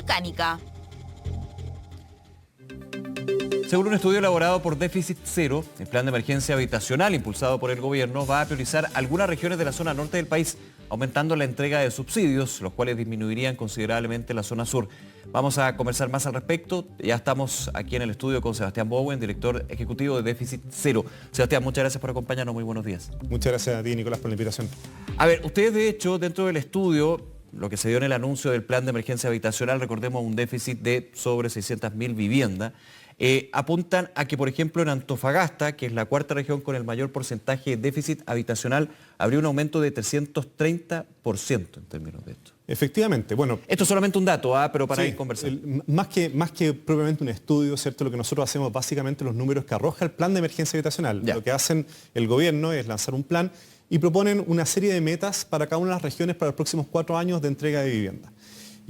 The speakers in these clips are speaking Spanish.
Mecánica. Según un estudio elaborado por Déficit Cero, el plan de emergencia habitacional impulsado por el gobierno va a priorizar algunas regiones de la zona norte del país, aumentando la entrega de subsidios, los cuales disminuirían considerablemente la zona sur. Vamos a conversar más al respecto. Ya estamos aquí en el estudio con Sebastián Bowen, director ejecutivo de Déficit Cero. Sebastián, muchas gracias por acompañarnos. Muy buenos días. Muchas gracias a ti, Nicolás, por la invitación. A ver, ustedes de hecho, dentro del estudio, lo que se dio en el anuncio del plan de emergencia habitacional, recordemos un déficit de sobre 600.000 viviendas, apuntan a que, por ejemplo, en Antofagasta, que es la cuarta región con el mayor porcentaje de déficit habitacional, habría un aumento de 330% en términos de esto. Efectivamente, bueno... Esto es solamente un dato, pero para ir conversando. Más que propiamente un estudio, ¿cierto? Lo que nosotros hacemos básicamente los números que arroja el plan de emergencia habitacional. Ya. Lo que hacen el gobierno es lanzar un plan y proponen una serie de metas para cada una de las regiones para los próximos 4 años de entrega de vivienda.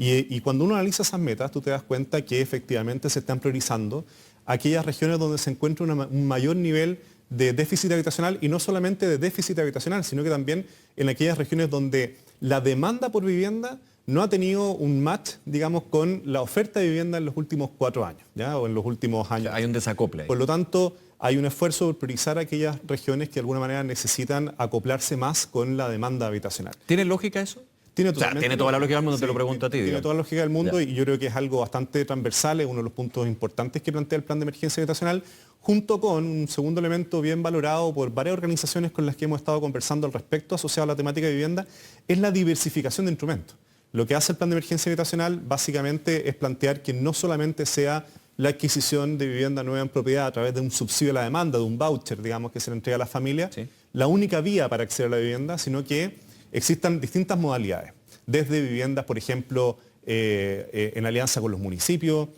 Y cuando uno analiza esas metas, tú te das cuenta que efectivamente se están priorizando aquellas regiones donde se encuentra un mayor nivel de déficit habitacional, y no solamente de déficit habitacional, sino que también en aquellas regiones donde la demanda por vivienda no ha tenido un match, digamos, con la oferta de vivienda en los últimos 4 años, ¿ya? O en los últimos años. Hay un desacople ahí. Por lo tanto, hay un esfuerzo por priorizar aquellas regiones que de alguna manera necesitan acoplarse más con la demanda habitacional. ¿Tiene lógica eso? Tiene toda la lógica del mundo, te lo pregunto a ti. Tiene toda la lógica del mundo, y yo creo que es algo bastante transversal, es uno de los puntos importantes que plantea el plan de emergencia habitacional, junto con un segundo elemento bien valorado por varias organizaciones con las que hemos estado conversando al respecto, asociado a la temática de vivienda, es la diversificación de instrumentos. Lo que hace el plan de emergencia habitacional básicamente es plantear que no solamente sea la adquisición de vivienda nueva en propiedad a través de un subsidio a la demanda, de un voucher, digamos, que se le entrega a las familias, la única vía para acceder a la vivienda, sino que existan distintas modalidades, desde viviendas, por ejemplo, en alianza con los municipios,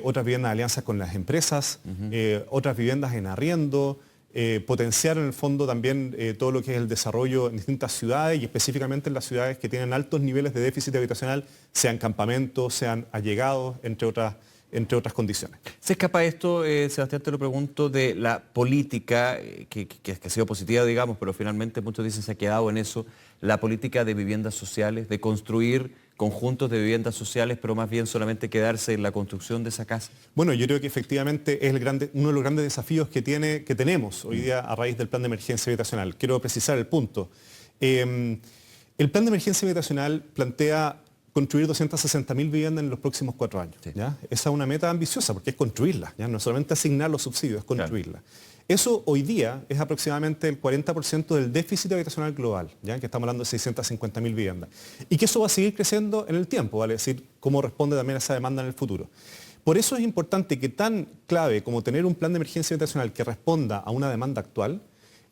otras viviendas en alianza con las empresas, otras viviendas en arriendo, potenciar en el fondo también todo lo que es el desarrollo en distintas ciudades, y específicamente en las ciudades que tienen altos niveles de déficit habitacional, sean campamentos, sean allegados, entre otras condiciones. ¿Se escapa esto, Sebastián, te lo pregunto, de la política que ha sido positiva, digamos, pero finalmente muchos dicen se ha quedado en eso, la política de viviendas sociales, de construir conjuntos de viviendas sociales, pero más bien solamente quedarse en la construcción de esa casa? Bueno, yo creo que efectivamente es uno de los grandes desafíos que tenemos hoy día a raíz del plan de emergencia habitacional. Quiero precisar el punto. El plan de emergencia habitacional plantea construir 260.000 viviendas en los próximos 4 años. Sí. ¿Ya? Esa es una meta ambiciosa porque es construirlas, ¿ya? No solamente asignar los subsidios, es construirlas. Claro. Eso hoy día es aproximadamente el 40% del déficit habitacional global, ¿ya? Que estamos hablando de 650.000 viviendas. Y que eso va a seguir creciendo en el tiempo, ¿vale? Es decir, cómo responde también a esa demanda en el futuro. Por eso es importante que tan clave como tener un plan de emergencia habitacional que responda a una demanda actual,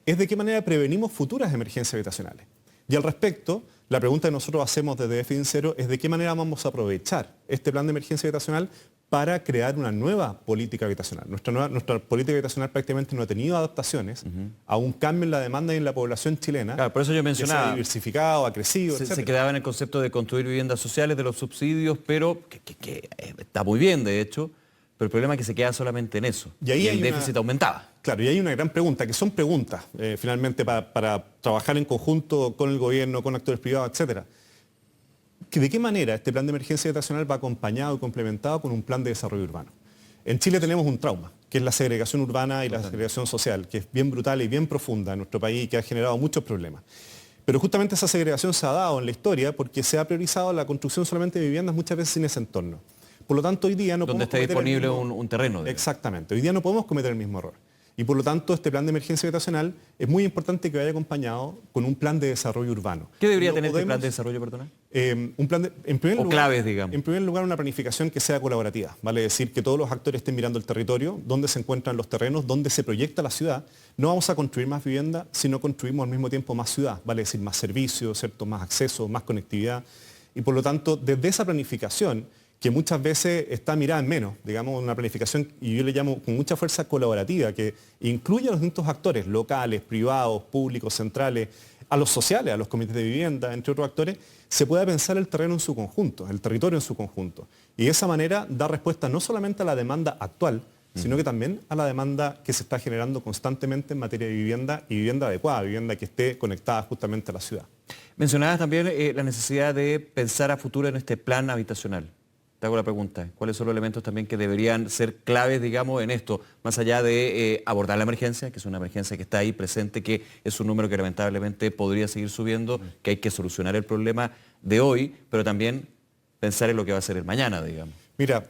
es de qué manera prevenimos futuras emergencias habitacionales. Y al respecto, la pregunta que nosotros hacemos desde Déficit Cero es de qué manera vamos a aprovechar este plan de emergencia habitacional para crear una nueva política habitacional. Nuestra política habitacional prácticamente no ha tenido adaptaciones a un cambio en la demanda y en la población chilena. Claro, por eso yo mencionaba, que se ha diversificado, ha crecido, etc. Se quedaba en el concepto de construir viviendas sociales, de los subsidios, pero que está muy bien, de hecho, pero el problema es que se queda solamente en eso. Y ahí el déficit aumentaba. Claro, y hay una gran pregunta, que son preguntas, finalmente, para trabajar en conjunto con el gobierno, con actores privados, etcétera. ¿De qué manera este plan de emergencia habitacional va acompañado y complementado con un plan de desarrollo urbano? En Chile tenemos un trauma, que es la segregación urbana y la segregación social, que es bien brutal y bien profunda en nuestro país y que ha generado muchos problemas. Pero justamente esa segregación se ha dado en la historia porque se ha priorizado la construcción solamente de viviendas muchas veces sin ese entorno. Por lo tanto, hoy día no podemos cometer disponible un terreno. Exactamente. Hoy día no podemos cometer el mismo error. Y por lo tanto, este plan de emergencia habitacional es muy importante que vaya acompañado con un plan de desarrollo urbano. ¿Qué debería tener este plan de desarrollo, perdona? Claves, digamos. En primer lugar, una planificación que sea colaborativa. Vale decir que todos los actores estén mirando el territorio, dónde se encuentran los terrenos, dónde se proyecta la ciudad. No vamos a construir más vivienda, sino construimos al mismo tiempo más ciudad. Vale decir más servicios, ¿cierto? Más acceso, más conectividad. Y por lo tanto, desde esa planificación, que muchas veces está mirada en menos, digamos, una planificación, y yo le llamo con mucha fuerza colaborativa, que incluye a los distintos actores, locales, privados, públicos, centrales, a los sociales, a los comités de vivienda, entre otros actores, se pueda pensar el terreno en su conjunto, el territorio en su conjunto. Y de esa manera dar respuesta no solamente a la demanda actual, sino que también a la demanda que se está generando constantemente en materia de vivienda, y vivienda adecuada, vivienda que esté conectada justamente a la ciudad. Mencionabas también la necesidad de pensar a futuro en este plan habitacional. te hago la pregunta, ¿cuáles son los elementos también que deberían ser claves, digamos, en esto? Más allá de abordar la emergencia, que es una emergencia que está ahí presente, que es un número que lamentablemente podría seguir subiendo, que hay que solucionar el problema de hoy, pero también pensar en lo que va a ser el mañana, digamos. Mira,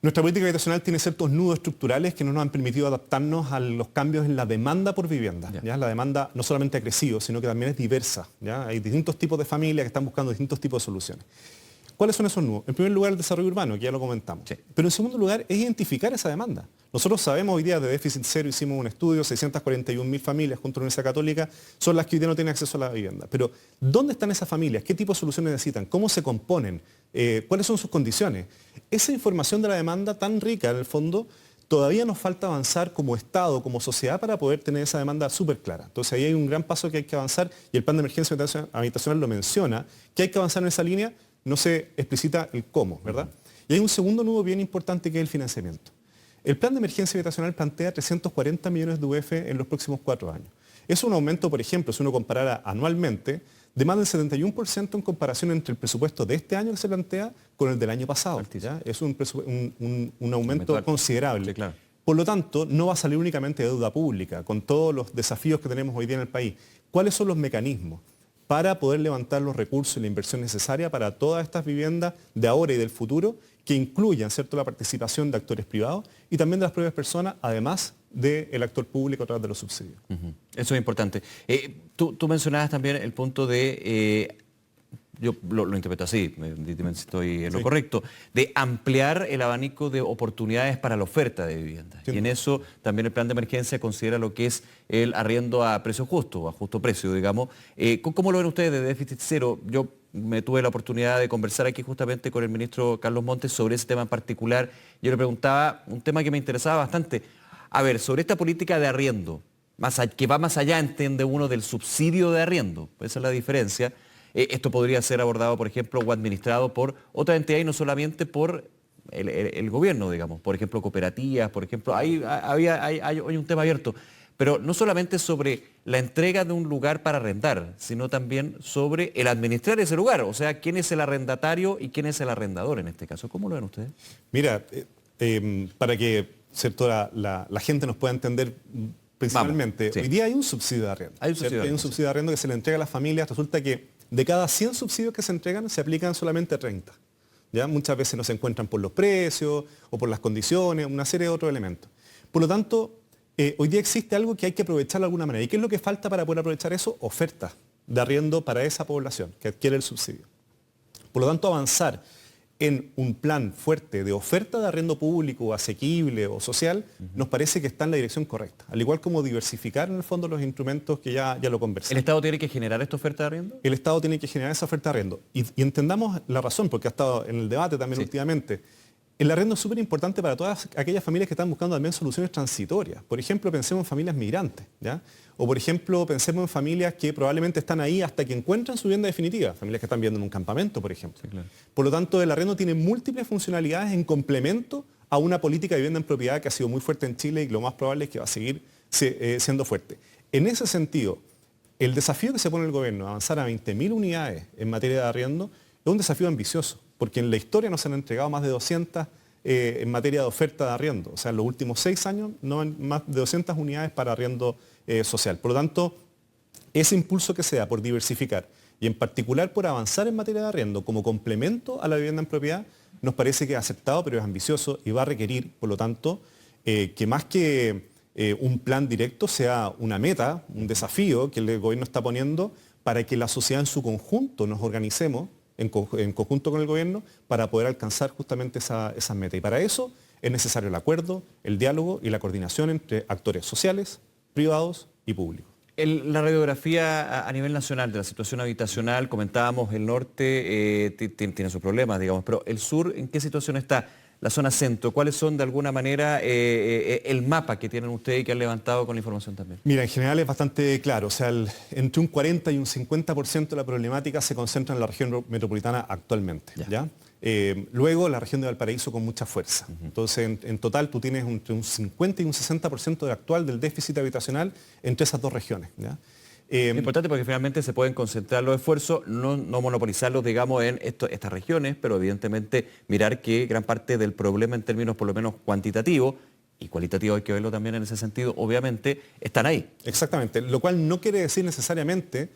nuestra política habitacional tiene ciertos nudos estructurales que no nos han permitido adaptarnos a los cambios en la demanda por vivienda. ¿Ya? La demanda no solamente ha crecido, sino que también es diversa. ¿Ya? Hay distintos tipos de familias que están buscando distintos tipos de soluciones. ¿Cuáles son esos nudos? En primer lugar, el desarrollo urbano, que ya lo comentamos. Sí. Pero en segundo lugar, es identificar esa demanda. Nosotros sabemos hoy día de déficit cero, hicimos un estudio, 641.000 familias junto a la Universidad Católica son las que hoy día no tienen acceso a la vivienda. Pero, ¿dónde están esas familias? ¿Qué tipo de soluciones necesitan? ¿Cómo se componen? ¿Cuáles son sus condiciones? Esa información de la demanda tan rica, en el fondo, todavía nos falta avanzar como Estado, como sociedad, para poder tener esa demanda súper clara. Entonces ahí hay un gran paso que hay que avanzar y el plan de emergencia habitacional lo menciona, que hay que avanzar en esa línea, no se explicita el cómo, ¿verdad? Y hay un segundo nudo bien importante que es el financiamiento. El plan de emergencia habitacional plantea 340 millones de UF en los próximos 4 años. Es un aumento, por ejemplo, si uno comparara anualmente, de más del 71% en comparación entre el presupuesto de este año que se plantea con el del año pasado. ¿Ya? Es un aumento considerable. Sí, claro. Por lo tanto, no va a salir únicamente de deuda pública, con todos los desafíos que tenemos hoy día en el país. ¿Cuáles son los mecanismos para poder levantar los recursos y la inversión necesaria para todas estas viviendas de ahora y del futuro, que incluyan, ¿cierto?, la participación de actores privados y también de las propias personas, además del actor público a través de los subsidios? Eso es importante. Tú mencionabas también el punto de, yo lo interpreto así, dime si estoy en lo correcto, de ampliar el abanico de oportunidades para la oferta de vivienda. Sí. Y en eso también el plan de emergencia considera lo que es el arriendo a precio justo, a justo precio, digamos. ¿Cómo lo ven ustedes de déficit cero? Yo me tuve la oportunidad de conversar aquí justamente con el ministro Carlos Montes sobre ese tema en particular. Yo le preguntaba un tema que me interesaba bastante. A ver, sobre esta política de arriendo, que va más allá, entiende uno, del subsidio de arriendo, esa es la diferencia. Esto podría ser abordado, por ejemplo, o administrado por otra entidad y no solamente por el gobierno, digamos. Por ejemplo, cooperativas, por ejemplo. Hay un tema abierto. Pero no solamente sobre la entrega de un lugar para arrendar, sino también sobre el administrar ese lugar. O sea, quién es el arrendatario y quién es el arrendador en este caso. ¿Cómo lo ven ustedes? Mira, para que, ¿cierto?, la gente nos pueda entender principalmente, sí. Hoy día hay un subsidio de arriendo. Hay un subsidio de arriendo que se le entrega a las familias. Resulta que de cada 100 subsidios que se entregan, se aplican solamente 30. ¿Ya? Muchas veces no se encuentran por los precios o por las condiciones, una serie de otros elementos. Por lo tanto, hoy día existe algo que hay que aprovechar de alguna manera. ¿Y qué es lo que falta para poder aprovechar eso? Oferta de arriendo para esa población que adquiere el subsidio. Por lo tanto, avanzar en un plan fuerte de oferta de arriendo público, asequible o social, nos parece que está en la dirección correcta. Al igual como diversificar en el fondo los instrumentos que ya lo conversamos. ¿El Estado tiene que generar esta oferta de arriendo? El Estado tiene que generar esa oferta de arriendo. Y entendamos la razón, porque ha estado en el debate también últimamente. El arriendo es súper importante para todas aquellas familias que están buscando también soluciones transitorias. Por ejemplo, pensemos en familias migrantes, ¿ya? O por ejemplo, pensemos en familias que probablemente están ahí hasta que encuentran su vivienda definitiva. Familias que están viviendo en un campamento, por ejemplo. Sí, claro. Por lo tanto, el arriendo tiene múltiples funcionalidades en complemento a una política de vivienda en propiedad que ha sido muy fuerte en Chile y lo más probable es que va a seguir siendo fuerte. En ese sentido, el desafío que se pone el gobierno, avanzar a 20.000 unidades en materia de arriendo, es un desafío ambicioso, porque en la historia nos han entregado más de 200 en materia de oferta de arriendo. O sea, en los últimos 6 años no han más de 200 unidades para arriendo social. Por lo tanto, ese impulso que se da por diversificar y en particular por avanzar en materia de arriendo como complemento a la vivienda en propiedad, nos parece que es aceptado, pero es ambicioso y va a requerir, por lo tanto, que más que un plan directo sea una meta, un desafío que el gobierno está poniendo para que la sociedad en su conjunto nos organicemos en conjunto con el gobierno para poder alcanzar justamente esas metas. Y para eso es necesario el acuerdo, el diálogo y la coordinación entre actores sociales, privados y públicos. La radiografía a nivel nacional de la situación habitacional, comentábamos, el norte tiene sus problemas, digamos, pero el sur, ¿en qué situación está? La zona centro, ¿cuáles son de alguna manera el mapa que tienen ustedes y que han levantado con la información también? Mira, en general es bastante claro, o sea, entre un 40 y un 50% de la problemática se concentra en la región metropolitana actualmente. ¿Ya? Luego la región de Valparaíso con mucha fuerza. Entonces, en total tú tienes entre un 50 y un 60% actual del déficit habitacional entre esas dos regiones. ¿Ya? Es importante porque finalmente se pueden concentrar los esfuerzos, no monopolizarlos, digamos, en estas regiones, pero evidentemente mirar que gran parte del problema en términos por lo menos cuantitativos, y cualitativo hay que verlo también en ese sentido, obviamente, están ahí. Exactamente, lo cual no quiere decir necesariamente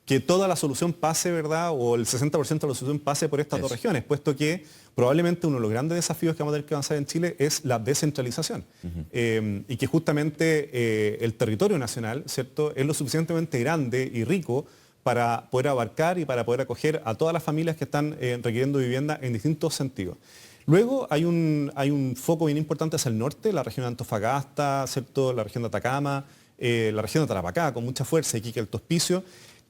que toda la solución pase, ¿verdad? O el 60% de la solución pase por estas dos regiones, puesto que probablemente uno de los grandes desafíos que vamos a tener que avanzar en Chile es la descentralización. Y que justamente el territorio nacional, ¿cierto?, es lo suficientemente grande y rico para poder abarcar y para poder acoger a todas las familias que están requiriendo vivienda en distintos sentidos. Luego hay un foco bien importante hacia el norte, la región de Antofagasta, ¿cierto?, la región de Atacama, la región de Tarapacá, con mucha fuerza, Iquique, Alto Hospicio,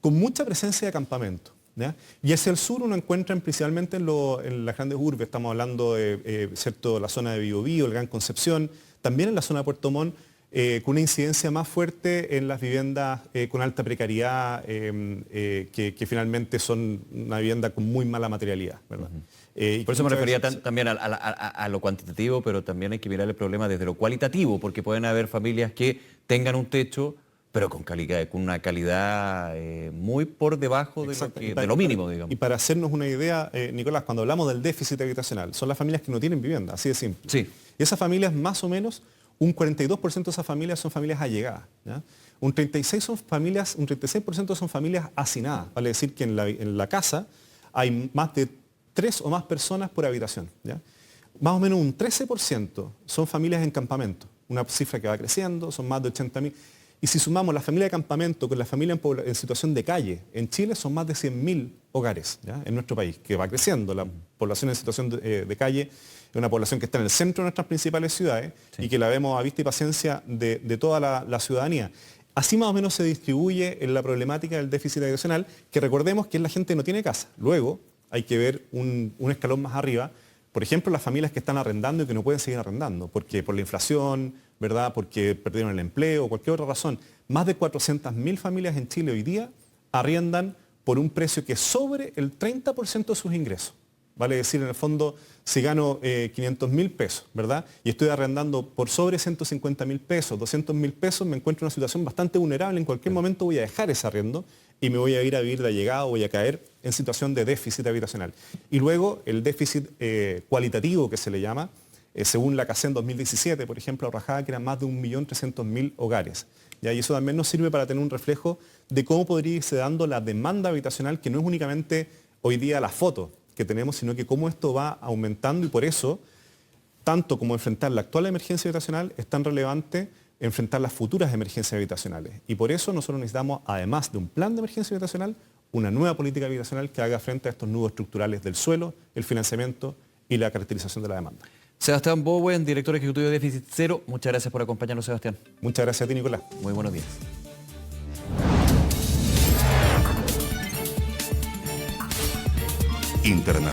con mucha presencia de campamento, ¿ya? Y hacia el sur uno encuentra principalmente en las grandes urbes, estamos hablando de ¿cierto?, la zona de Biobío, el Gran Concepción, también en la zona de Puerto Montt, con una incidencia más fuerte en las viviendas con alta precariedad, que finalmente son una vivienda con muy mala materialidad, ¿verdad? Por eso me refería también a lo cuantitativo, pero también hay que mirar el problema desde lo cualitativo, porque pueden haber familias que tengan un techo, pero con una calidad muy por debajo de lo mínimo, digamos. Y para hacernos una idea, Nicolás, cuando hablamos del déficit habitacional, son las familias que no tienen vivienda, así de simple. Sí. Y esas familias, más o menos, un 42% de esas familias son familias allegadas, ¿ya? Un 36% son familias hacinadas, vale decir que en la casa hay más de 3 o más personas por habitación, ¿ya? Más o menos un 13% son familias en campamento, una cifra que va creciendo, son más de 80.000. Y si sumamos la familia de campamento con la familia en situación de calle, en Chile son más de 100.000 hogares, ¿ya?, en nuestro país, que va creciendo. La población en situación de calle es una población que está en el centro de nuestras principales ciudades, sí, y que la vemos a vista y paciencia de toda la ciudadanía. Así más o menos se distribuye en la problemática del déficit habitacional, que recordemos que la gente que no tiene casa. Luego hay que ver un escalón más arriba, por ejemplo, las familias que están arrendando y que no pueden seguir arrendando, porque por la inflación, ¿verdad?, porque perdieron el empleo o cualquier otra razón. Más de 400.000 familias en Chile hoy día arriendan por un precio que es sobre el 30% de sus ingresos. Vale decir, en el fondo, si gano 500.000 pesos, ¿verdad?, y estoy arrendando por sobre 150.000 pesos, 200.000 pesos, me encuentro en una situación bastante vulnerable. En cualquier momento voy a dejar ese arriendo y me voy a ir a vivir de allegado, voy a caer en situación de déficit habitacional. Y luego el déficit cualitativo, que se le llama, según la CACEN 2017, por ejemplo, arrojaba que eran más de 1.300.000 hogares. ¿Ya? Y eso también nos sirve para tener un reflejo de cómo podría irse dando la demanda habitacional, que no es únicamente hoy día la foto que tenemos, sino que cómo esto va aumentando. Y por eso, tanto como enfrentar la actual emergencia habitacional, es tan relevante enfrentar las futuras emergencias habitacionales. Y por eso nosotros necesitamos, además de un plan de emergencia habitacional, una nueva política habitacional que haga frente a estos nudos estructurales del suelo, el financiamiento y la caracterización de la demanda. Sebastián Bowen, director ejecutivo de Déficit Cero, muchas gracias por acompañarnos, Sebastián. Muchas gracias a ti, Nicolás. Muy buenos días. Internet.